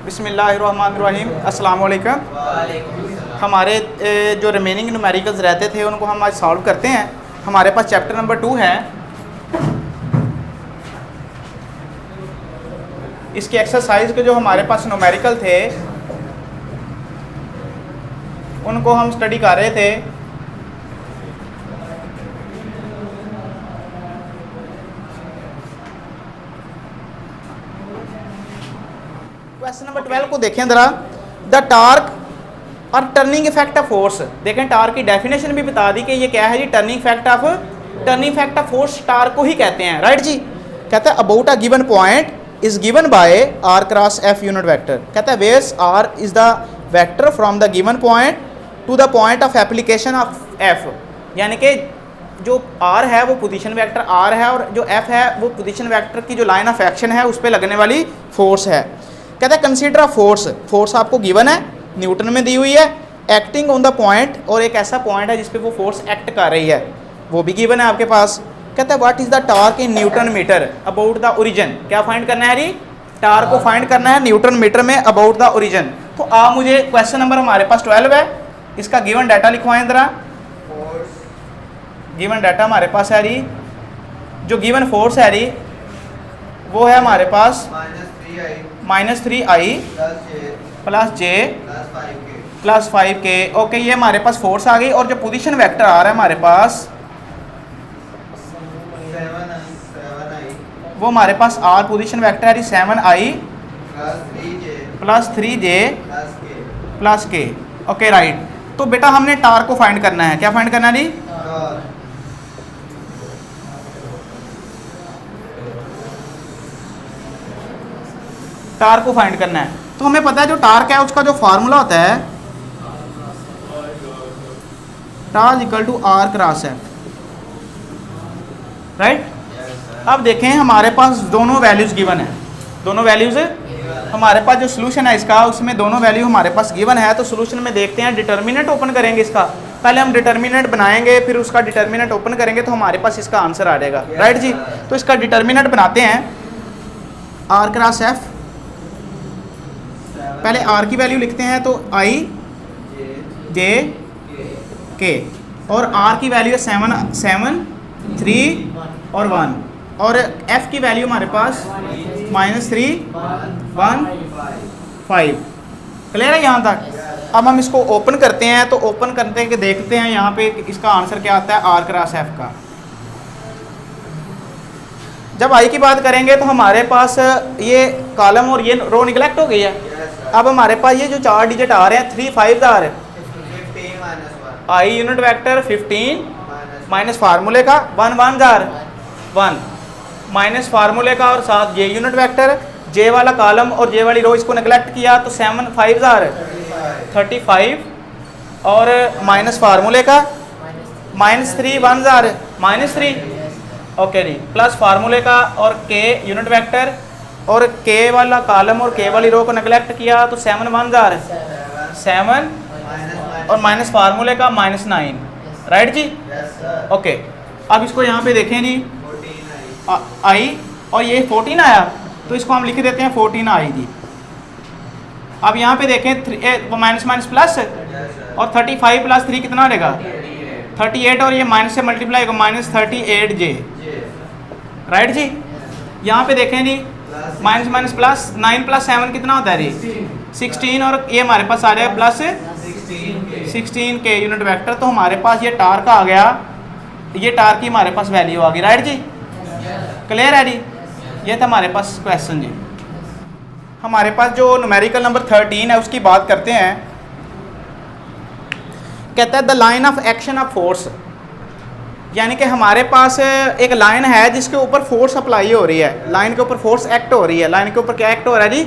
बिस्मिल्लाहिर्रहमानिर्रहीम, अस्सलाम वालेकुम। हमारे जो रिमेनिंग न्यूमेरिकल्स रहते थे उनको हम आज सॉल्व करते हैं। हमारे पास चैप्टर नंबर 2 है। इसके एक्सरसाइज के जो हमारे पास न्यूमेरिकल थे उनको हम स्टडी कर रहे थे। क्वेश्चन नंबर 12 को देखें ज़रा। द टार्क और टर्निंग इफेक्ट ऑफ फोर्स। देखें टार्क की डेफिनेशन भी बता दी कि ये क्या है जी, turning effect of force torque को ही कहते हैं, राइट जी। कहता है about a given point is given by R cross F unit vector. कहता है where's R is the vector from the given point to the point of application of F. यानी कि जो आर है वो पोजीशन वेक्टर आर है और जो एफ है वो पोजीशन वेक्टर की जो लाइन ऑफ एक्शन है उस पर लगने वाली फोर्स है। कहता है कंसीडर अ फोर्स आपको गिवन है, न्यूटन में दी हुई है, एक्टिंग ऑन द पॉइंट, और एक ऐसा पॉइंट है जिस पे वो फोर्स एक्ट कर रही है वो भी गिवन है आपके पास। कहता है what is the torque in newton metre about the origin. क्या फाइंड करना है जी, टॉर्क को फाइंड करना है न्यूटन मीटर में अबाउट द ओरिजिन। तो आप मुझे क्वेश्चन नंबर हमारे पास 12 है, इसका गिवन डाटा लिखवाएं ज़रा। गिवन डाटा हमारे पास है जी, जो गिवन फोर्स है जी वो है हमारे पास -3i प्लस जे प्लस 5k। ओके, ये हमारे पास फोर्स आ गई। और जो पोजीशन वेक्टर आ रहा है हमारे पास वो हमारे पास आर पोजीशन वेक्टर है 7i plus 3j plus k। Okay right. तो बेटा हमने टार्क को फाइंड करना है। क्या फाइंड करना है जी, टार्क को फाइंड करना है। तो हमें पता है जो टार्क है उसका जो फार्मूला होता है torque equal to are cross F, right. अब देखें हमारे पास दोनों वैल्यूज गिवन है, दोनों वैल्यूज हमारे पास जो सोल्यूशन है इसका उसमें दोनों वैल्यू हमारे पास गिवन है। तो सोल्यूशन में देखते हैं, डिटर्मिनेंट ओपन करेंगे इसका। पहले हम डिटर्मिनेंट बनाएंगे फिर उसका डिटर्मिनेंट ओपन करेंगे तो हमारे पास इसका आंसर आ जाएगा, राइट जी। तो इसका डिटर्मिनेंट बनाते हैं आर क्रॉस एफ। पहले आर की वैल्यू लिखते हैं तो i j k, और आर की वैल्यू है 7 3 और 1, और f की वैल्यू हमारे पास -3 1 5। क्लियर है यहाँ तक। अब हम इसको ओपन करते हैं तो ओपन करते हैं कि देखते हैं यहाँ पे इसका आंसर क्या आता है आर क्रॉस एफ का। जब आई की बात करेंगे तो हमारे पास ये कॉलम और ये रो निगलेक्ट हो गई है। अब हमारे पास ये जो 4 डिजिट आ रहे हैं 3 5 आ रहे हैं, आई यूनिट वेक्टर 15 माइनस फार्मूले का 1 1 1 माइनस फार्मूले का और साथ जे यूनिट वेक्टर, जे वाला कॉलम और जे वाली रो इसको निगलेक्ट किया तो 7 5 35 और माइनस फार्मूले का -3 1 -3। ओके जी, प्लस फार्मूले का और के यूनिट वेक्टर और के वाला कॉलम और के वाली रो को नेगलेक्ट किया तो 7 1 7 और माइनस फार्मूले का -9, राइट जी। ओके, अब इसको यहाँ पे देखें जी आई और ये 14 आया तो इसको हम लिख देते हैं 14 आई जी। अब यहाँ पे देखें माइनस प्लस और 35 प्लस 3 कितना हो जाएगा 38, और ये माइनस से मल्टीप्लाई होगा -38j, राइट जी। यहाँ पे देखें जी माइनस प्लस 9 प्लस 7 कितना होता है जी 16, और ये हमारे पास आ जाएगा प्लस 16 के यूनिट वेक्टर। तो हमारे पास ये टार्क आ गया, ये टार्क की हमारे पास वैल्यू आ गई, राइट जी। क्लियर है जी। ये था हमारे पास क्वेश्चन जी। हमारे पास जो न्यूमेरिकल नंबर 13 है उसकी बात करते हैं। कहता है the line of action of force, यानी कि हमारे पास एक लाइन है जिसके ऊपर फोर्स अप्लाई हो रही है, लाइन के ऊपर फोर्स एक्ट हो रही है। लाइन के ऊपर क्या एक्ट हो रहा है जी,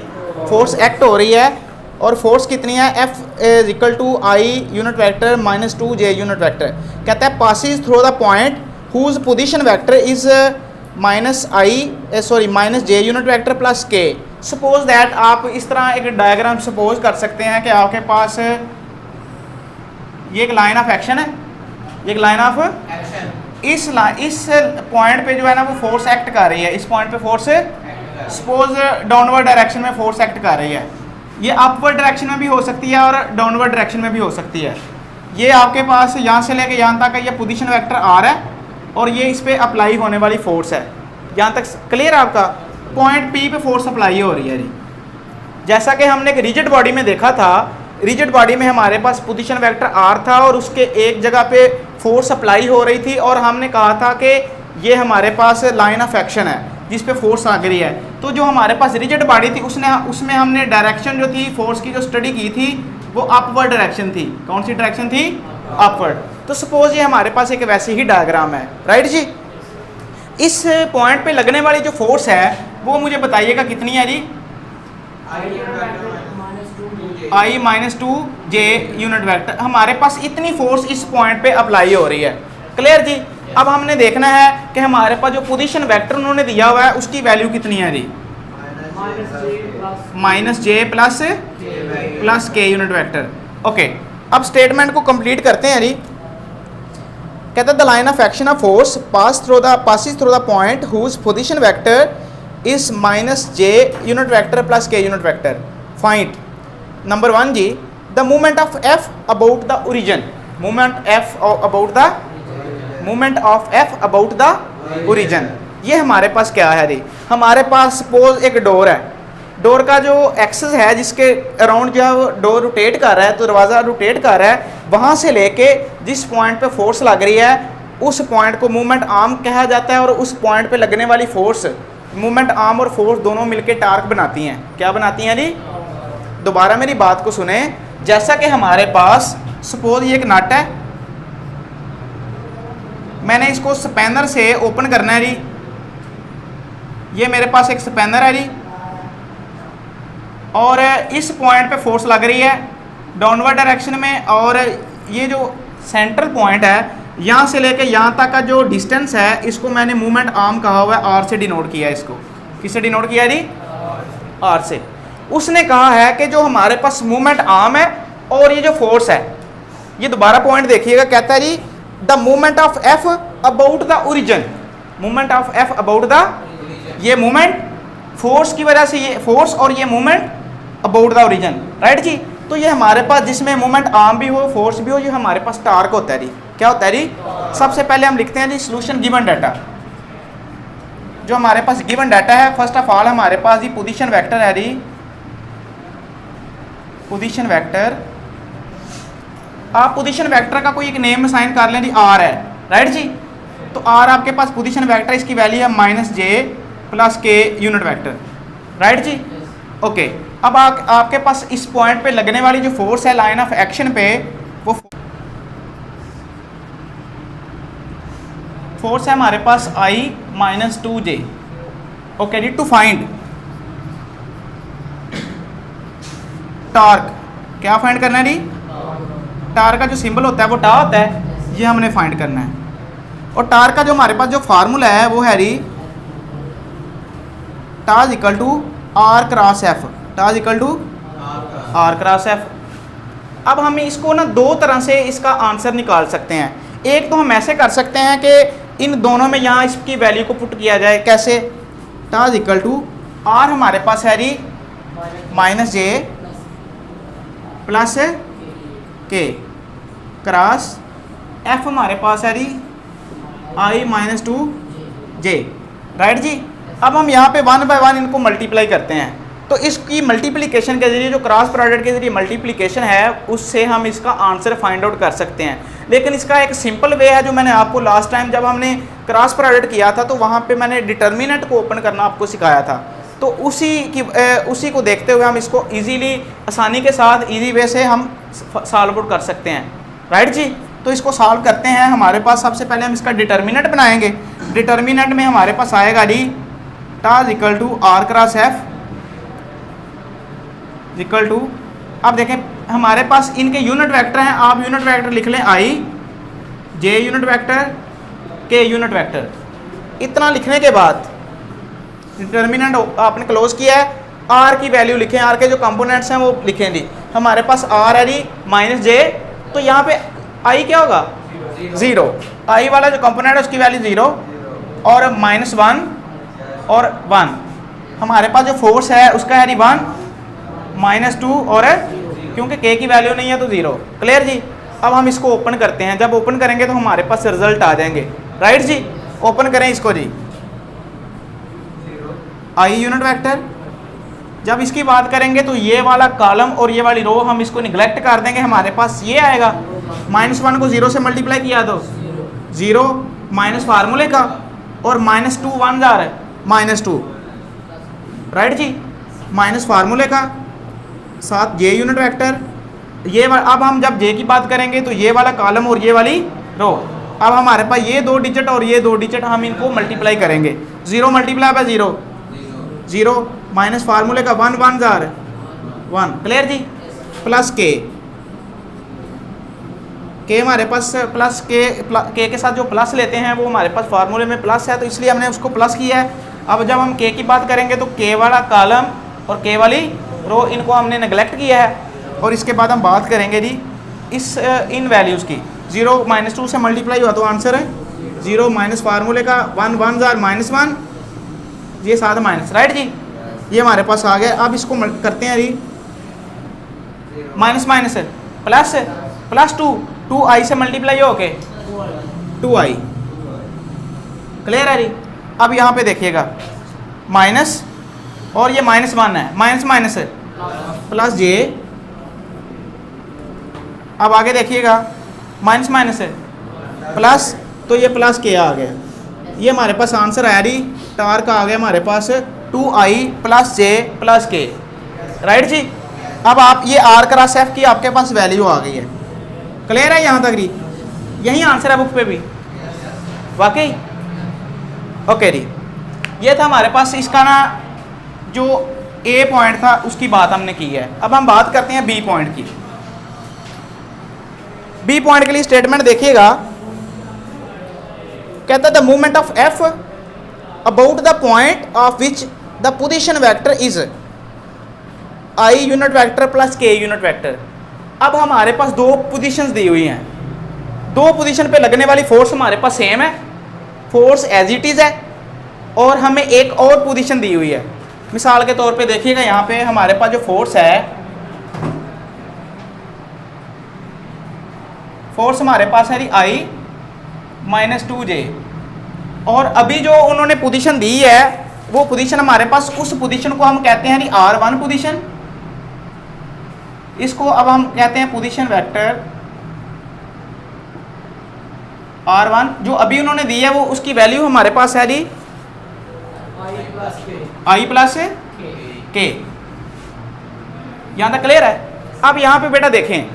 फोर्स एक्ट हो रही है। और फोर्स कितनी है, F is equal to I unit vector -2j unit vector. कहता है passes through the point whose position vector is -j unit vector plus k। Suppose that आप इस तरह एक डायग्राम सपोज कर सकते हैं कि आपके पास ये एक लाइन ऑफ एक्शन है, ये एक लाइन ऑफ एक्शन, इस पॉइंट पे जो है ना वो फोर्स एक्ट कर रही है, इस पॉइंट पे फोर्स सपोज डाउनवर्ड डायरेक्शन में फोर्स एक्ट कर रही है। ये अपवर्ड डायरेक्शन में भी हो सकती है और डाउनवर्ड डायरेक्शन में भी हो सकती है। ये आपके पास यहाँ से लेके यहाँ तक का ये पोजीशन वेक्टर आर है और ये इस पर अप्लाई होने वाली फोर्स है। यहाँ तक क्लियर है आपका? पॉइंट पी पे फोर्स अप्लाई हो रही है जी। जैसा कि हमने एक रिजिड बॉडी में देखा था, रिजिड बॉडी में हमारे पास पोजीशन वेक्टर आर था और उसके एक जगह पे फोर्स अप्लाई हो रही थी और हमने कहा था कि ये हमारे पास लाइन ऑफ एक्शन है जिस पे फोर्स आ गई है। तो जो हमारे पास रिजिड बॉडी थी उसमें हमने डायरेक्शन जो थी फोर्स की जो स्टडी की थी वो अपवर्ड डायरेक्शन थी। कौन सी डायरेक्शन थी? अपवर्ड। तो सपोज ये हमारे पास एक वैसी ही डायग्राम है, राइट जी। इस पॉइंट पे लगने वाली जो फोर्स है वो मुझे बताइएगा कितनी है जी? I minus 2j unit vector. हमारे पास इतनी फोर्स इस पॉइंट पे अप्लाई हो रही है। क्लियर जी। अब हमने देखना है कि हमारे पास जो पोजीशन वेक्टर उन्होंने दिया हुआ है उसकी वैल्यू कितनी है जी? -j plus k unit vector. Okay, अब स्टेटमेंट को कंप्लीट करते हैं जी। कहता है the line of action of force passes through the point whose position vector is -j unit vector plus k unit vector. Find number 1 जी, the movement of f about the origin. Movement of f about the origin. ये हमारे पास क्या है जी? हमारे पास suppose एक डोर है, डोर का जो एक्सेस है जिसके अराउंड जो डोर रोटेट कर रहा है, तो दरवाज़ा रोटेट कर रहा है, वहाँ से लेके जिस पॉइंट पे फोर्स लग रही है उस पॉइंट को मूवमेंट आर्म कहा जाता है और उस पॉइंट पे लगने वाली फोर्स, मूवमेंट आर्म और फोर्स दोनों मिलके टार्क बनाती हैं। क्या बनाती हैं जी? दोबारा मेरी बात को सुने। जैसा कि हमारे पास सपोज ये एक नट है, मैंने इसको स्पैनर से ओपन करना है जी। ये मेरे पास एक स्पैनर है जी और इस पॉइंट पे फोर्स लग रही है डाउनवर्ड डायरेक्शन में और ये जो सेंट्रल पॉइंट है यहाँ से लेके यहाँ तक का जो डिस्टेंस है इसको मैंने मूवमेंट आर्म कहा हुआ है, आर से डिनोट किया है। इसको किससे डिनोट किया जी? आर से। उसने कहा है कि जो हमारे पास मूवमेंट आर्म है और ये जो फोर्स है, ये दोबारा पॉइंट देखिएगा, कहता है जी the movement of F about the origin. Movement of F about the, ये मूवमेंट फोर्स की वजह से, ये फोर्स और ये movement about the origin, right जी। तो ये हमारे पास जिसमें मूवमेंट आर्म भी हो फोर्स भी हो, ये हमारे पास टार्क होता है जी। क्या होता है जी? सबसे पहले हम लिखते हैं जी सोल्यूशन गिवन डाटा। जो हमारे पास गिवन डाटा है, फर्स्ट ऑफ ऑल हमारे पास जी पोजीशन वेक्टर है जी, पोजीशन वेक्टर। आप पोजीशन वेक्टर का कोई एक नेम असाइन कर लें जी, आर है, राइट जी। तो आर आपके पास पोजीशन वेक्टर, इसकी वैल्यू है -j plus k unit vector, right जी। ओके, अब आपके पास इस पॉइंट पे लगने वाली जो फोर्स है लाइन ऑफ एक्शन पे, वो फोर्स है हमारे पास I माइनस 2j। ओके जी, टू फाइंड टार्क, क्या फाइंड करना है जी? टार्क का जो सिंबल होता है वो टा होता है, ये हमने फाइंड करना है। और टार्क का जो हमारे पास जो फार्मूला है वो है जी tau is equal to are cross F. Tau is equal to are cross F. अब हम इसको ना दो तरह से इसका आंसर निकाल सकते हैं। एक तो हम ऐसे कर सकते हैं कि इन दोनों में यहाँ इसकी वैल्यू को पुट किया जाए। कैसे? टा इज इक्वल टू आर हमारे पास है जी -j plus k cross f हमारे पास है जी I माइनस 2j, राइट जी। अब हम यहाँ पे 1 बाय 1 इनको मल्टीप्लाई करते हैं, तो इसकी मल्टीप्लिकेशन के जरिए, जो क्रॉस प्रोडक्ट के जरिए मल्टीप्लिकेशन है, उससे हम इसका आंसर फाइंड आउट कर सकते हैं। लेकिन इसका एक सिंपल वे है जो मैंने आपको लास्ट टाइम जब हमने क्रॉस प्रोडक्ट किया था तो वहाँ पे मैंने डिटर्मिनेंट को ओपन करना आपको सिखाया था। तो उसी को देखते हुए हम इसको इजीली, आसानी के साथ इजी वे से हम सॉल्व आउट कर सकते हैं, राइट जी। तो इसको सॉल्व करते हैं। हमारे पास सबसे पहले हम इसका डिटर्मिनेंट बनाएंगे। डिटर्मिनेंट में हमारे पास आएगा जी tau equal to are cross F equal to, अब देखें हमारे पास इनके यूनिट वेक्टर हैं, आप यूनिट वेक्टर लिख लें I j unit vector k unit vector. इतना लिखने के बाद डिटर्मिनेंट आपने क्लोज किया है, r की वैल्यू लिखें, r के जो कंपोनेंट्स हैं वो लिखें जी। हमारे पास r है जी -j, तो यहाँ पे I क्या होगा? 0। I वाला जो कंपोनेंट है उसकी वैल्यू 0 और -1 और 1। हमारे पास जो फोर्स है उसका है जी 1 -2 और क्योंकि k की वैल्यू नहीं है तो 0। क्लियर जी। अब हम इसको ओपन करते हैं, जब ओपन करेंगे तो हमारे पास रिजल्ट आ जाएंगे। राइट जी। ओपन करें इसको जी, i यूनिट वेक्टर। जब इसकी बात करेंगे तो ये वाला कॉलम और ये वाली रो हम इसको निगलेक्ट कर देंगे, हमारे पास ये आएगा। -1 को 0 से मल्टीप्लाई किया तो 0 माइनस फार्मूले का, और -2 1 जा रहा है -2। राइट जी। माइनस फार्मूले का साथ j यूनिट वेक्टर। ये अब हम जब j की बात करेंगे तो ये वाला कॉलम और ये वाली रो, अब हमारे पास ये 2 डिजिट और ये 2 डिजिट हम इनको मल्टीप्लाई करेंगे। 0 मल्टीप्लाई बाय 0 0 माइनस फार्मूले का 1 1 जा रहा है 1। क्लियर जी। प्लस k हमारे पास प्लस के के साथ जो प्लस लेते हैं वो हमारे पास फार्मूले में प्लस है, तो इसलिए हमने उसको प्लस किया है। अब जब हम k की बात करेंगे तो k वाला कॉलम और k वाली रो इनको हमने नेगलेक्ट किया है। और इसके बाद हम बात करेंगे जी इन वैल्यूज़ की। 0 -2 से मल्टीप्लाई हुआ तो आंसर है 0 माइनस फार्मूले का 1 1 जार -1, ये साथ माइनस। राइट जी। ये हमारे पास आ गया। अब इसको करते हैं जी minus minus plus plus 2i से मल्टीप्लाई हो के 2i। क्लियर है जी। अब यहाँ पे देखिएगा माइनस और ये -1 है, माइनस माइनस है प्लस j। अब आगे देखिएगा माइनस माइनस है प्लस, तो ये प्लस k आ गया। ये हमारे पास आंसर आया जी, टार का आ गया हमारे पास 2i plus j plus k। Right जी। अब आप ये r क्रॉस f की आपके पास वैल्यू आ गई है। क्लियर है यहाँ तक जी। यही आंसर है बुक पे भी वाकई। ओके जी। ये था हमारे पास इसका ना जो ए पॉइंट था उसकी बात हमने की है। अब हम बात करते हैं बी पॉइंट की। बी पॉइंट के लिए स्टेटमेंट देखिएगा, कहता है the movement of F about the point of which the position vector is i unit vector plus k unit vector. अब हमारे पास 2 पोजीशंस दी हुई हैं, 2 पोजीशन पे लगने वाली फोर्स हमारे पास सेम है, फोर्स एज इट इज है, और हमें एक और पोजीशन दी हुई है। मिसाल के तौर पे देखिएगा यहाँ पे हमारे पास जो फोर्स है, फोर्स हमारे पास है जी i -2j, और अभी जो उन्होंने पोजीशन दी है वो पोजीशन हमारे पास, उस पोजीशन को हम कहते हैं जी r1 पोजीशन। इसको अब हम कहते हैं पोजीशन वेक्टर r1, जो अभी उन्होंने दी है वो उसकी वैल्यू हमारे पास है जी i प्लस k। यहाँ तक क्लियर है। अब यहाँ पे बेटा देखें,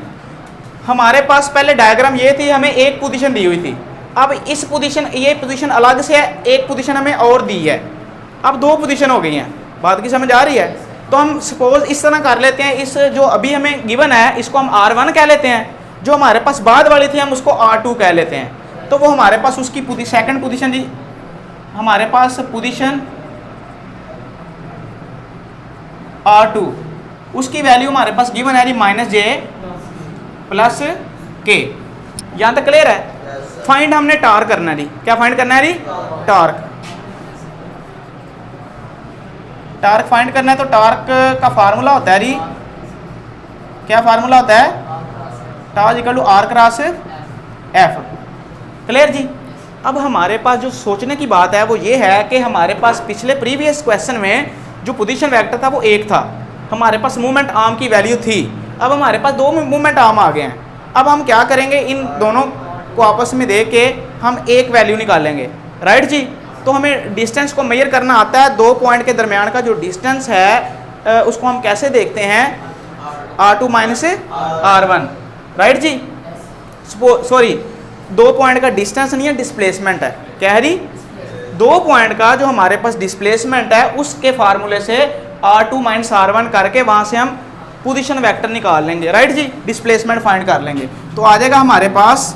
हमारे पास पहले डायग्राम ये थी, हमें एक पोजीशन दी हुई थी। अब इस पोजीशन, ये पोजीशन अलग से है, एक पोजीशन हमें और दी है। अब 2 पोजीशन हो गई हैं। बात की समझ आ रही है? तो हम सपोज इस तरह कर लेते हैं, इस जो अभी हमें गिवन है इसको हम r1 कह लेते हैं, जो हमारे पास बाद वाली थी हम उसको r2 कह लेते हैं। तो वो हमारे पास उसकी सेकंड पोजीशन जी, हमारे पास पोजीशन r2, उसकी वैल्यू हमारे पास गिवन है जी -j प्लस k। यहाँ तक क्लियर है? फाइंड हमने टार्क करना है जी। क्या फाइंड करना है जी? टार्क। टार्क फाइंड करना है तो टार्क का फार्मूला होता है जी, क्या फार्मूला होता है? Torque equal to r cross f। Clear जी। अब हमारे पास जो सोचने की बात है वो ये है कि हमारे पास पिछले प्रीवियस क्वेश्चन में जो पोजीशन वेक्टर था वो एक था, हमारे पास मूवमेंट आर्म की वैल्यू थी। अब हमारे पास 2 मूवमेंट आर्म आ गए हैं। अब हम क्या करेंगे, इन दोनों को आपस में दे के हम एक वैल्यू निकालेंगे। राइट जी। तो हमें डिस्टेंस को मेजर करना आता है, 2 पॉइंट के दरमियान का जो डिस्टेंस है उसको हम कैसे देखते हैं? r2 minus r1। राइट जी। सॉरी, 2 पॉइंट का डिस्टेंस नहीं है, डिस्प्लेसमेंट है। क्या है जी? 2 पॉइंट का जो हमारे पास डिस्प्लेसमेंट है उसके फार्मूले से r2 माइनस r1 करके वहां से हम पोजीशन वेक्टर निकाल लेंगे। राइट जी। डिस्प्लेसमेंट फाइंड कर लेंगे तो आ जाएगा हमारे पास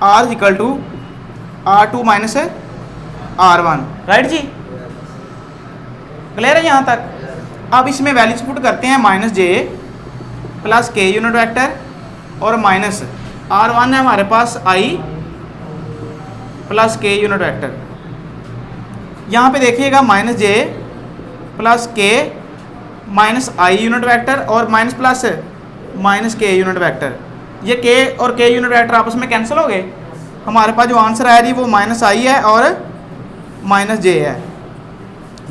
r equal to r2 minus r1। Right जी। क्लियर है यहाँ तक? अब इसमें वैल्यूज पुट करते हैं -j plus k unit vector और माइनस r1 है हमारे पास i plus k unit vector. यहाँ पे देखिएगा -j plus k minus I unit vector और माइनस प्लस माइनस के यूनिट वेक्टर। ये के और के यूनिट वेक्टर आपस में कैंसिल हो गए। हमारे पास जो आंसर आया जी वो माइनस आई है और माइनस जे है।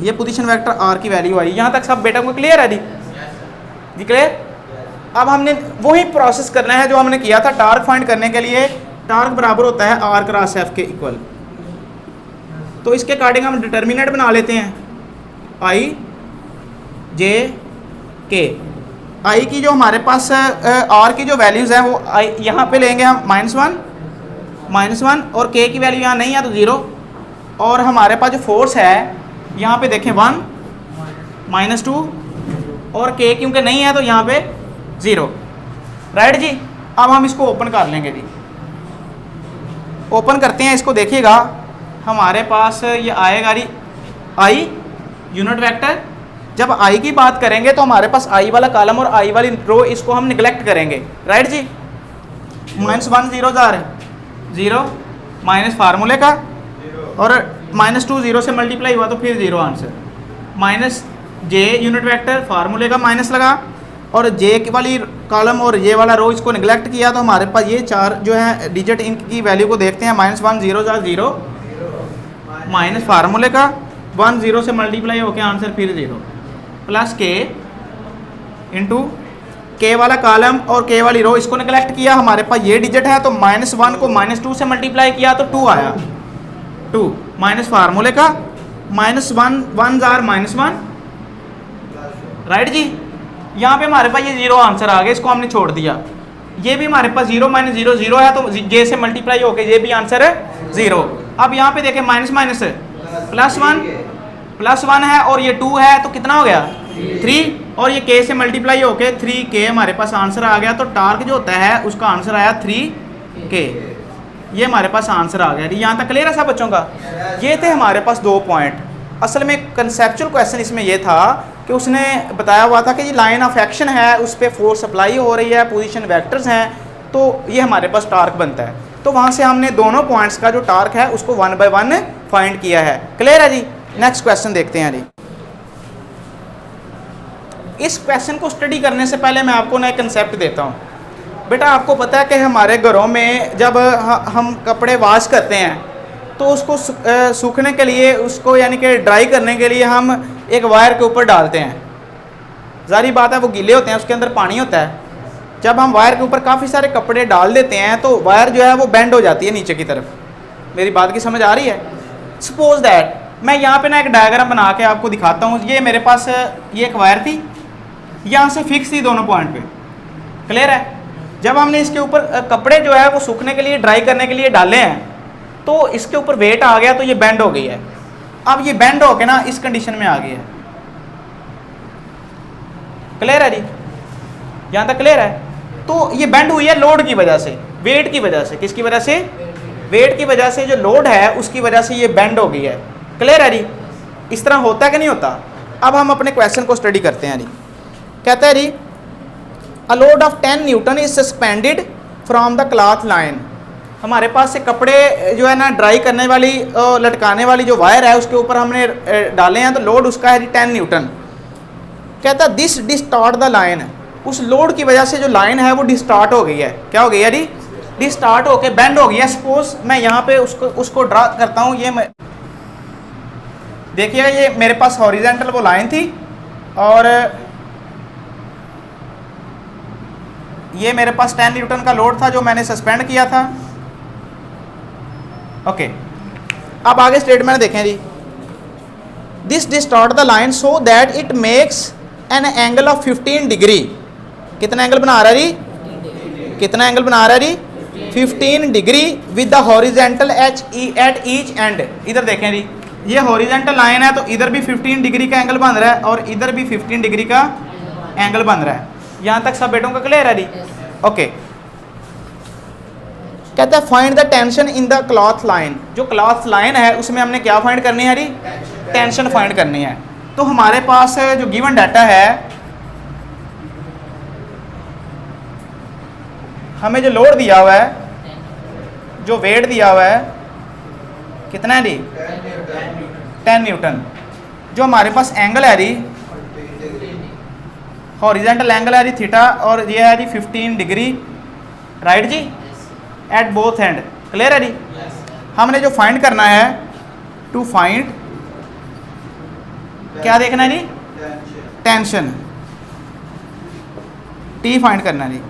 ये पोजीशन वेक्टर आर की वैल्यू आई। यहाँ तक सब बेटा को क्लियर है जी क्लियर। अब हमने वही प्रोसेस करना है जो हमने किया था टार्क फाइंड करने के लिए। टार्क बराबर होता है आर क्रॉस एफ के इक्वल। तो इसके अकॉर्डिंग हम डिटर्मिनेंट बना लेते हैं आई जे के। आई की जो हमारे पास आर की जो वैल्यूज़ हैं वो आई यहाँ पे लेंगे हम -1 और के की वैल्यू यहाँ नहीं है तो 0। और हमारे पास जो फोर्स है यहाँ पे देखें 1 -2 और के क्योंकि नहीं है तो यहाँ पे 0। राइट जी। अब हम इसको ओपन कर लेंगे जी। ओपन करते हैं इसको, देखिएगा हमारे पास ये आएगा जी आई यूनिट वेक्टर। जब आई की बात करेंगे तो हमारे पास आई वाला कॉलम और आई वाली रो इसको हम निगलेक्ट करेंगे। राइट जी। -1 0 0 माइनस फार्मूले का और -2 0 से मल्टीप्लाई हुआ तो फिर 0 आंसर। माइनस जे यूनिट वेक्टर फार्मूले का माइनस लगा और जे वाली कॉलम और ये वाला रो इसको निगलेक्ट किया तो हमारे पास ये चार जो है डिजिट इनकी वैल्यू को देखते हैं। -1 0 0 माइनस फार्मूले का 1 0 से मल्टीप्लाई होके आंसर फिर 0 प्लस के इंटू के वाला कॉलम और के वाली रो इसको निगलेक्ट किया। हमारे पास ये डिजिट है तो -1 को -2 से मल्टीप्लाई किया तो 2 आया। 2 माइनस फार्मूले का -1 1 -1। राइट जी। यहाँ पे हमारे पास ये 0 आंसर आ गया, इसको हमने छोड़ दिया। ये भी हमारे पास 0 -0 0 है तो जे से मल्टीप्लाई हो गया, ये भी आंसर है 0। अब यहाँ पे देखें माइनस +1 है और ये 2 है तो कितना हो गया 3 और ये के से मल्टीप्लाई हो गया 3k हमारे पास आंसर आ गया। तो टार्क जो होता है उसका आंसर आया 3k। ये हमारे पास आंसर आ गया। यहाँ तक क्लियर है सब बच्चों का। ये थे हमारे पास 2 पॉइंट। असल में कंसेप्चुअल क्वेश्चन इसमें ये था कि उसने बताया हुआ था कि ये लाइन ऑफ एक्शन है, उस पर फोर्स अप्लाई हो रही है, पोजीशन वेक्टर्स हैं, तो ये हमारे पास टार्क बनता है। तो वहाँ से हमने दोनों पॉइंट्स का जो टार्क है उसको 1 बाय 1 फाइंड किया है। क्लियर है जी। नेक्स्ट क्वेश्चन देखते हैं जी। इस क्वेश्चन को स्टडी करने से पहले मैं आपको नया कंसेप्ट देता हूँ। बेटा आपको पता है कि हमारे घरों में जब हम कपड़े वॉश करते हैं तो उसको सूखने के लिए, उसको यानी कि ड्राई करने के लिए हम एक वायर के ऊपर डालते हैं। ज़ाहिर बात है वो गीले होते हैं, उसके अंदर पानी होता है। जब हम वायर के ऊपर काफ़ी सारे कपड़े डाल देते हैं तो वायर जो है वो बेंड हो जाती है नीचे की तरफ। मेरी बात की समझ आ रही है। सपोज दैट मैं यहाँ पे ना एक डायग्राम बना के आपको दिखाता हूँ। ये मेरे पास ये एक वायर थी, यहाँ से फिक्स थी दोनों पॉइंट पे। क्लियर है। जब हमने इसके ऊपर कपड़े जो है वो सूखने के लिए, ड्राई करने के लिए डाले हैं तो इसके ऊपर वेट आ गया तो ये बेंड हो गई है। अब ये बेंड होके ना इस कंडीशन में आ गई है। क्लियर है जी। यहाँ तक क्लियर है। तो ये बेंड हुई है लोड की वजह से, वेट की वजह से। किसकी वजह से? वेट की वजह से। जो लोड है उसकी वजह से ये बेंड हो गई है। क्लियर है जी। इस तरह होता है कि नहीं होता। अब हम अपने क्वेश्चन को स्टडी करते हैं जी। कहता है जी a load of 10 newton is suspended from the cloth line. हमारे पास से कपड़े जो है ना ड्राई करने वाली लटकाने वाली जो वायर है उसके ऊपर हमने डाले हैं तो लोड उसका है 10 न्यूटन। कहता है दिस डिस्टार्ट द लाइन। उस लोड की वजह से जो लाइन है वो डिस्टार्ट हो गई है। क्या हो गई है जी? डिस्टार्ट होके बेंड हो गई है। सपोज मैं यहाँ पे उसको ड्रा करता हूँ। ये देखिएगा ये मेरे पास हॉरिजेंटल वो लाइन थी और ये मेरे पास 10 न्यूटन का लोड था जो मैंने सस्पेंड किया था। ओके। अब आगे स्टेटमेंट देखें जी। This distort the line so that it makes an angle of 15 degree. कितना एंगल बना रहा है जी? कितना एंगल बना रहा है जी? 15 degree with the horizontal at each end. इधर देखें जी, ये हॉरिजेंटल लाइन है तो इधर भी 15 डिग्री का एंगल बन रहा है और इधर भी 15 डिग्री का एंगल बन रहा है। यहाँ तक सब बेटों का क्लियर है जी। ओके। कहता है find the tension in the cloth line. जो क्लॉथ लाइन है उसमें हमने क्या फाइंड करनी है जी? टेंशन फाइंड करनी है। तो हमारे पास जो गिवन डाटा है, हमें जो लोड दिया हुआ है, जो वेट दिया हुआ है, कितना है जी? 10 न्यूटन। जो हमारे पास एंगल है जी हॉरिजेंटल एंगल है जी थीटा और ये है जी 15 डिग्री, राइट जी, एट बोथ एंड। क्लियर है जी। हमने जो फाइंड करना है, टू फाइंड, क्या देखना है जी, टेंशन, टी फाइंड करना है जी।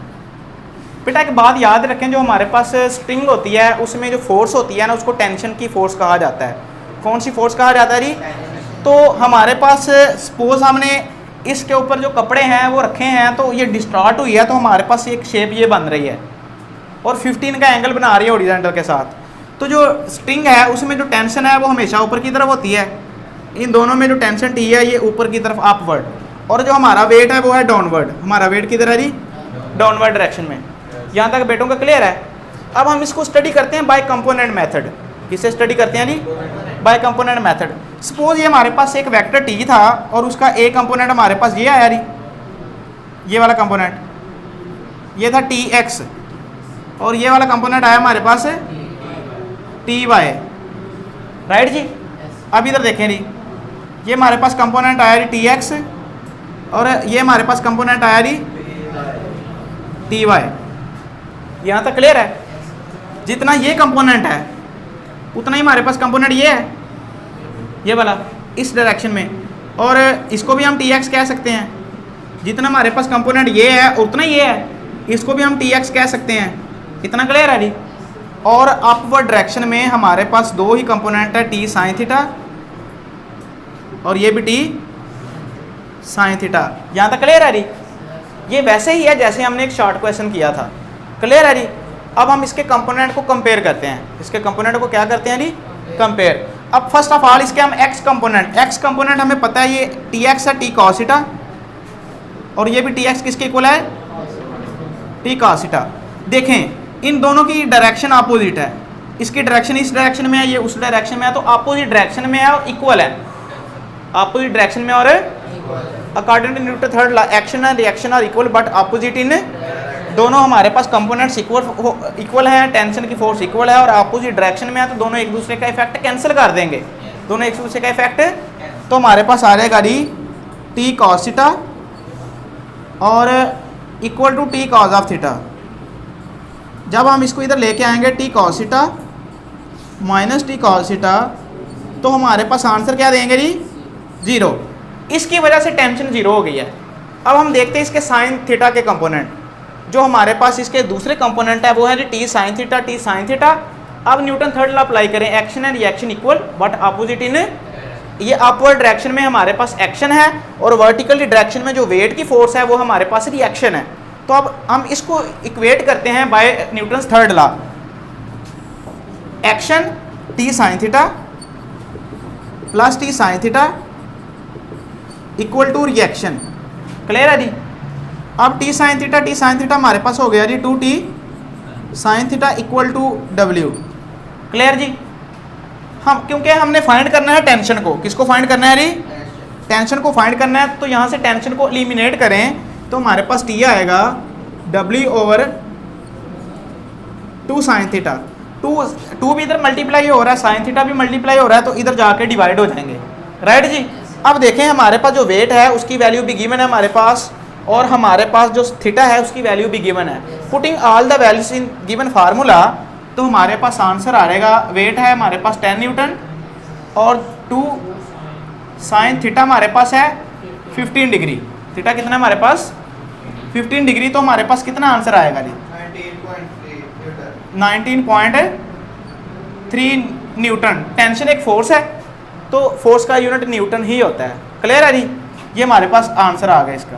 बेटा एक बात याद रखें, जो हमारे पास स्प्रिंग होती है उसमें जो फोर्स होती है ना, उसको टेंशन की फोर्स कहा जाता है। कौन सी फोर्स कहा जाता है जी? तो हमारे पास सपोज हमने इसके ऊपर जो कपड़े हैं वो रखे हैं, तो ये डिस्टार्ट हुई है, तो हमारे पास एक शेप ये बन रही है और 15 का एंगल बना रही है हॉरिजॉन्टल के साथ। तो जो स्ट्रिंग है उसमें जो टेंशन है वो हमेशा ऊपर की तरफ होती है। इन दोनों में जो टेंशन टी है ये ऊपर की तरफ अपवर्ड, और जो हमारा वेट है वो है डाउनवर्ड। हमारा वेट किधर है जी? डाउनवर्ड डायरेक्शन में। यहाँ तक बेटों का क्लियर है? अब हम इसको स्टडी करते हैं बाय कंपोनेंट मेथड। किससे स्टडी करते हैं जी? By component method. सपोज ये हमारे पास एक वेक्टर टी था और उसका ए कंपोनेंट हमारे पास ये आया जी, ये वाला कंपोनेंट, ये था टी एक्स, और ये वाला कंपोनेंट आया हमारे पास टी वाई, राइट जी। अब इधर देखें जी, ये हमारे पास कंपोनेंट आया जी टी एक्स और ये हमारे पास कंपोनेंट आया जी टी वाई। यहाँ तक क्लियर है? जितना ये कंपोनेंट है उतना ही हमारे पास कंपोनेंट ये है, ये वाला इस डायरेक्शन में, और इसको भी हम टी एक्स कह सकते हैं। जितना हमारे पास कंपोनेंट ये है उतना ही ये है, इसको भी हम टी एक्स कह सकते हैं। इतना क्लियर है जी। और अपवर्ड डायरेक्शन में हमारे पास दो ही कंपोनेंट है, टी साइन थीटा और ये भी टी साइन थीटा। यहाँ तक क्लियर है जी। ये वैसे ही है जैसे हमने एक शॉर्ट क्वेश्चन किया था। क्लियर है जी। अब हम इसके कंपोनेंट को कंपेयर करते हैं। इसके कंपोनेंट को क्या करते हैं जी? कंपेयर। अब फर्स्ट ऑफ ऑल इसके हम एक्स कंपोनेंट हमें पता है, ये टी एक्स है टी कॉस थीटा, और ये भी टी एक्स किसके इक्वल है? T cos theta. देखें इन दोनों की डायरेक्शन अपोजिट है। इसकी डायरेक्शन इस डायरेक्शन में है, ये उस डायरेक्शन में है, तो अपोजिट डायरेक्शन में है और इक्वल है। अपोजिट डायरेक्शन में और according to Newton third law action and reaction are equal but opposite in. दोनों हमारे पास कंपोनेंट्स इक्वल हैं, टेंशन की फोर्स इक्वल है और अपोजिट डायरेक्शन में है, तो दोनों एक दूसरे का इफेक्ट कैंसिल कर देंगे। दोनों एक दूसरे का इफेक्ट, तो हमारे पास आ जाएगा जी टी कॉस थीटा और equal to T cos of theta. जब हम इसको इधर लेके आएंगे T cos theta minus T cos theta, तो हमारे पास आंसर क्या देंगे जी? 0। इसकी वजह से टेंशन 0 हो गई है। अब हम देखते हैं इसके साइन थीटा के कंपोनेंट। जो हमारे पास इसके दूसरे कंपोनेंट है वो है G T sine theta, T sine theta. अब न्यूटन थर्ड लॉ अप्लाई करें, action and reaction equal but opposite इन। ये अपवर्ड डायरेक्शन में हमारे पास एक्शन है और वर्टिकल डायरेक्शन में जो वेट की फोर्स है वो हमारे पास रिएक्शन है। तो अब हम इसको इक्वेट करते हैं by Newton third law. Action T sine theta plus T sine theta equal to reaction. Clear है जी। अब टी साइन थीटा हमारे पास हो गया जी 2t sine theta equal to w। Clear जी। हम क्योंकि हमने फाइंड करना है टेंशन को, किसको फाइंड करना है जी? टेंशन को फाइंड करना है। तो यहाँ से टेंशन को एलिमिनेट करें तो हमारे पास t आएगा w ओवर 2 साइन थीटा। 2 भी इधर मल्टीप्लाई हो रहा है, साइन थीटा भी मल्टीप्लाई हो रहा है, तो इधर जाके डिवाइड हो जाएंगे, राइट जी। अब देखें हमारे पास जो वेट है उसकी वैल्यू भी गिवन है हमारे पास, और हमारे पास जो थीटा है उसकी वैल्यू भी गिवन है। Putting all the values in given formula, तो हमारे पास आंसर आ जाएगा। वेट है हमारे पास 10 न्यूटन और 2 साइन थीटा हमारे पास है 15 डिग्री। थीटा कितना है हमारे पास? 15 डिग्री। तो हमारे पास कितना आंसर आएगा जी? 19.3 न्यूटन। टेंशन एक फोर्स है तो फोर्स का यूनिट न्यूटन ही होता है। क्लियर है जी। ये हमारे पास आंसर आ गया इसका।